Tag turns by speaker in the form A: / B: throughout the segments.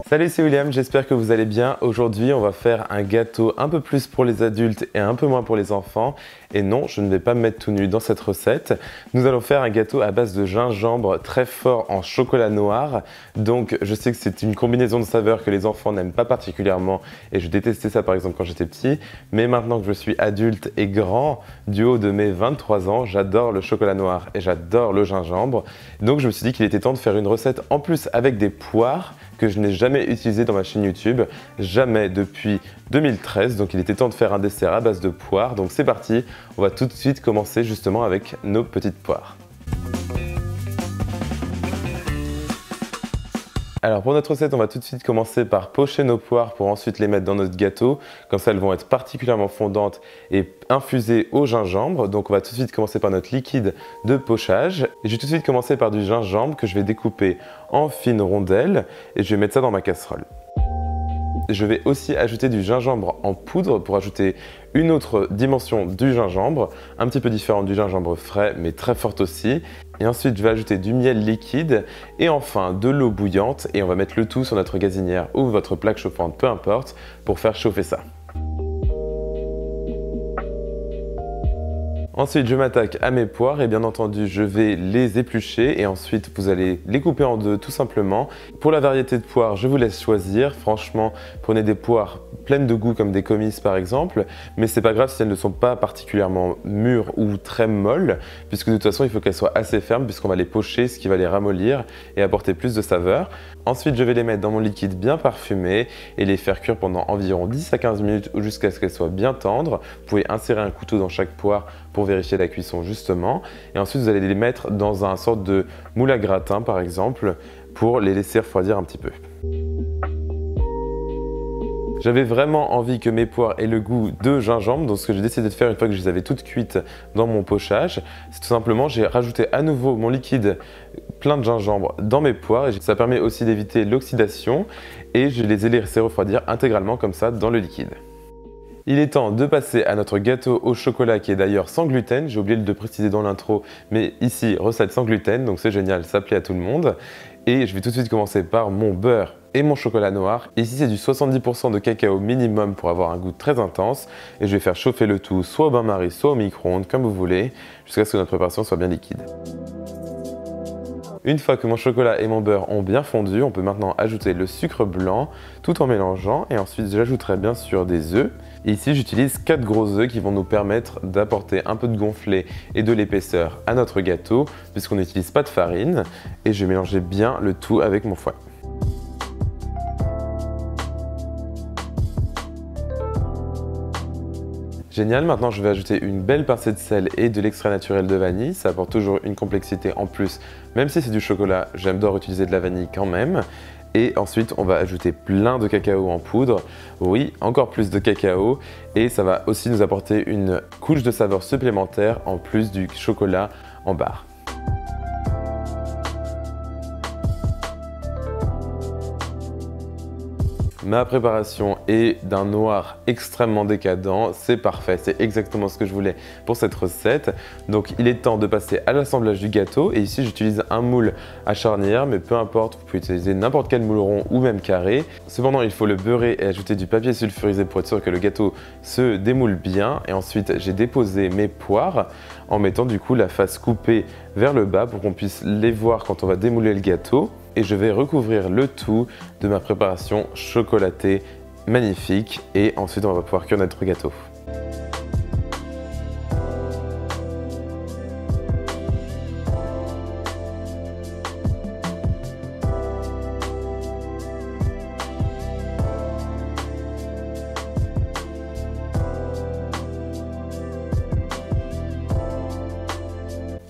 A: Salut, c'est William, j'espère que vous allez bien. Aujourd'hui, on va faire un gâteau un peu plus pour les adultes et un peu moins pour les enfants. Et non, je ne vais pas me mettre tout nu dans cette recette. Nous allons faire un gâteau à base de gingembre très fort en chocolat noir. Donc, je sais que c'est une combinaison de saveurs que les enfants n'aiment pas particulièrement et je détestais ça par exemple quand j'étais petit. Mais maintenant que je suis adulte et grand, du haut de mes 23 ans, j'adore le chocolat noir et j'adore le gingembre. Donc, je me suis dit qu'il était temps de faire une recette en plus avec des poires que je n'ai jamais utilisé dans ma chaîne YouTube, jamais depuis 2013, donc il était temps de faire un dessert à base de poires. Donc c'est parti, on va tout de suite commencer justement avec nos petites poires. Alors pour notre recette, on va tout de suite commencer par pocher nos poires pour ensuite les mettre dans notre gâteau. Comme ça, elles vont être particulièrement fondantes et infusées au gingembre. Donc on va tout de suite commencer par notre liquide de pochage. Et je vais tout de suite commencer par du gingembre que je vais découper en fines rondelles et je vais mettre ça dans ma casserole. Je vais aussi ajouter du gingembre en poudre pour ajouter une autre dimension du gingembre, un petit peu différente du gingembre frais, mais très forte aussi. Et ensuite, je vais ajouter du miel liquide et enfin de l'eau bouillante et on va mettre le tout sur notre gazinière ou votre plaque chauffante, peu importe, pour faire chauffer ça. Ensuite, je m'attaque à mes poires et bien entendu, je vais les éplucher et ensuite, vous allez les couper en deux tout simplement. Pour la variété de poires, je vous laisse choisir. Franchement, prenez des poires pleines de goût comme des comices par exemple, mais c'est pas grave si elles ne sont pas particulièrement mûres ou très molles, puisque de toute façon, il faut qu'elles soient assez fermes puisqu'on va les pocher, ce qui va les ramollir et apporter plus de saveur. Ensuite, je vais les mettre dans mon liquide bien parfumé et les faire cuire pendant environ 10 à 15 minutes ou jusqu'à ce qu'elles soient bien tendres. Vous pouvez insérer un couteau dans chaque poire pour vérifier la cuisson justement. Et ensuite, vous allez les mettre dans un sorte de moule à gratin par exemple pour les laisser refroidir un petit peu. J'avais vraiment envie que mes poires aient le goût de gingembre, donc ce que j'ai décidé de faire une fois que je les avais toutes cuites dans mon pochage, c'est tout simplement j'ai rajouté à nouveau mon liquide plein de gingembre dans mes poires et ça permet aussi d'éviter l'oxydation et je les ai laissés refroidir intégralement comme ça dans le liquide. Il est temps de passer à notre gâteau au chocolat qui est d'ailleurs sans gluten, j'ai oublié de le préciser dans l'intro, mais ici recette sans gluten, donc c'est génial, ça plaît à tout le monde. Et je vais tout de suite commencer par mon beurre et mon chocolat noir. Ici c'est du 70% de cacao minimum pour avoir un goût très intense et je vais faire chauffer le tout soit au bain-marie soit au micro-ondes comme vous voulez jusqu'à ce que notre préparation soit bien liquide. Une fois que mon chocolat et mon beurre ont bien fondu, on peut maintenant ajouter le sucre blanc tout en mélangeant et ensuite j'ajouterai bien sûr des œufs. Et ici j'utilise 4 gros œufs qui vont nous permettre d'apporter un peu de gonflé et de l'épaisseur à notre gâteau puisqu'on n'utilise pas de farine et je vais mélanger bien le tout avec mon fouet. Génial, maintenant je vais ajouter une belle pincée de sel et de l'extrait naturel de vanille, ça apporte toujours une complexité en plus, même si c'est du chocolat, j'adore utiliser de la vanille quand même. Et ensuite on va ajouter plein de cacao en poudre, oui, encore plus de cacao, et ça va aussi nous apporter une couche de saveur supplémentaire en plus du chocolat en barre. Ma préparation est d'un noir extrêmement décadent, c'est parfait, c'est exactement ce que je voulais pour cette recette. Donc il est temps de passer à l'assemblage du gâteau et ici j'utilise un moule à charnière, mais peu importe, vous pouvez utiliser n'importe quel moule rond ou même carré. Cependant il faut le beurrer et ajouter du papier sulfurisé pour être sûr que le gâteau se démoule bien. Et ensuite j'ai déposé mes poires en mettant du coup la face coupée vers le bas pour qu'on puisse les voir quand on va démouler le gâteau. Et je vais recouvrir le tout de ma préparation chocolatée magnifique et ensuite on va pouvoir cuire notre gâteau.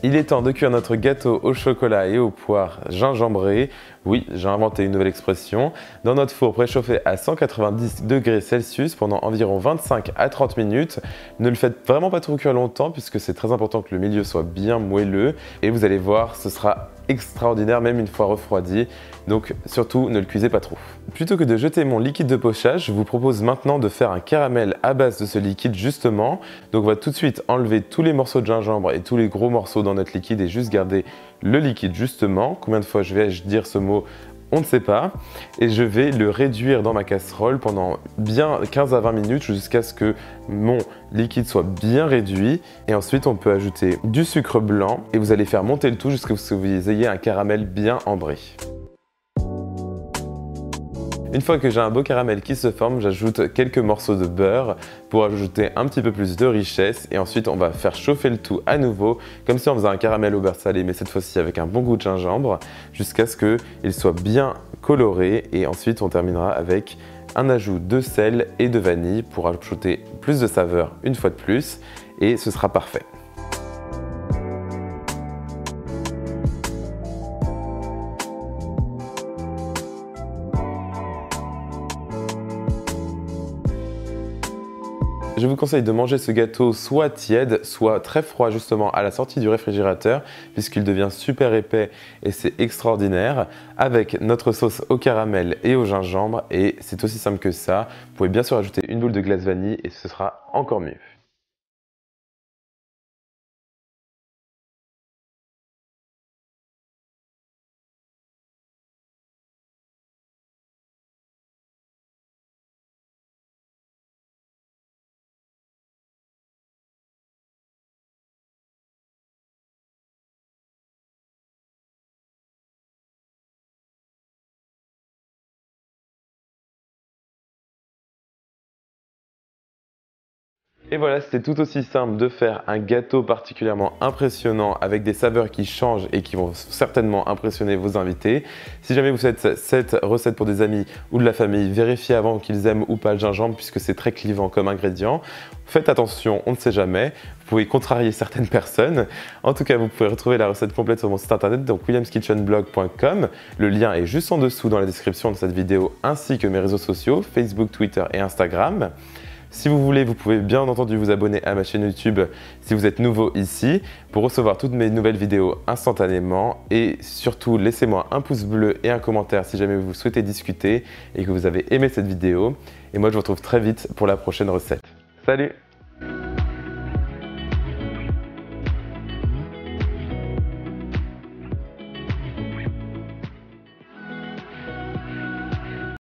A: Il est temps de cuire notre gâteau au chocolat et aux poires gingembrées. Oui, j'ai inventé une nouvelle expression. Dans notre four préchauffé à 190 degrés Celsius pendant environ 25 à 30 minutes. Ne le faites vraiment pas trop cuire longtemps puisque c'est très important que le milieu soit bien moelleux. Et vous allez voir, ce sera extraordinaire même une fois refroidi. Donc surtout, ne le cuisez pas trop. Plutôt que de jeter mon liquide de pochage, je vous propose maintenant de faire un caramel à base de ce liquide justement. Donc on va tout de suite enlever tous les morceaux de gingembre et tous les gros morceaux dans notre liquide et juste garder le liquide justement. Combien de fois je vais dire ce mot On ne sait pas. Et je vais le réduire dans ma casserole pendant bien 15 à 20 minutes jusqu'à ce que mon liquide soit bien réduit. Et ensuite, on peut ajouter du sucre blanc et vous allez faire monter le tout jusqu'à ce que vous ayez un caramel bien ambré. Une fois que j'ai un beau caramel qui se forme, j'ajoute quelques morceaux de beurre pour ajouter un petit peu plus de richesse et ensuite on va faire chauffer le tout à nouveau comme si on faisait un caramel au beurre salé mais cette fois-ci avec un bon goût de gingembre jusqu'à ce qu'il soit bien coloré et ensuite on terminera avec un ajout de sel et de vanille pour ajouter plus de saveur une fois de plus et ce sera parfait. Je vous conseille de manger ce gâteau soit tiède, soit très froid justement à la sortie du réfrigérateur puisqu'il devient super épais et c'est extraordinaire avec notre sauce au caramel et au gingembre et c'est aussi simple que ça. Vous pouvez bien sûr ajouter une boule de glace vanille et ce sera encore mieux. Et voilà, c'était tout aussi simple de faire un gâteau particulièrement impressionnant avec des saveurs qui changent et qui vont certainement impressionner vos invités. Si jamais vous faites cette recette pour des amis ou de la famille, vérifiez avant qu'ils aiment ou pas le gingembre puisque c'est très clivant comme ingrédient. Faites attention, on ne sait jamais. Vous pouvez contrarier certaines personnes. En tout cas, vous pouvez retrouver la recette complète sur mon site internet, donc williamskitchenblog.com. Le lien est juste en dessous dans la description de cette vidéo ainsi que mes réseaux sociaux, Facebook, Twitter et Instagram. Si vous voulez, vous pouvez bien entendu vous abonner à ma chaîne YouTube si vous êtes nouveau ici pour recevoir toutes mes nouvelles vidéos instantanément et surtout laissez-moi un pouce bleu et un commentaire si jamais vous souhaitez discuter et que vous avez aimé cette vidéo. Et moi je vous retrouve très vite pour la prochaine recette. Salut!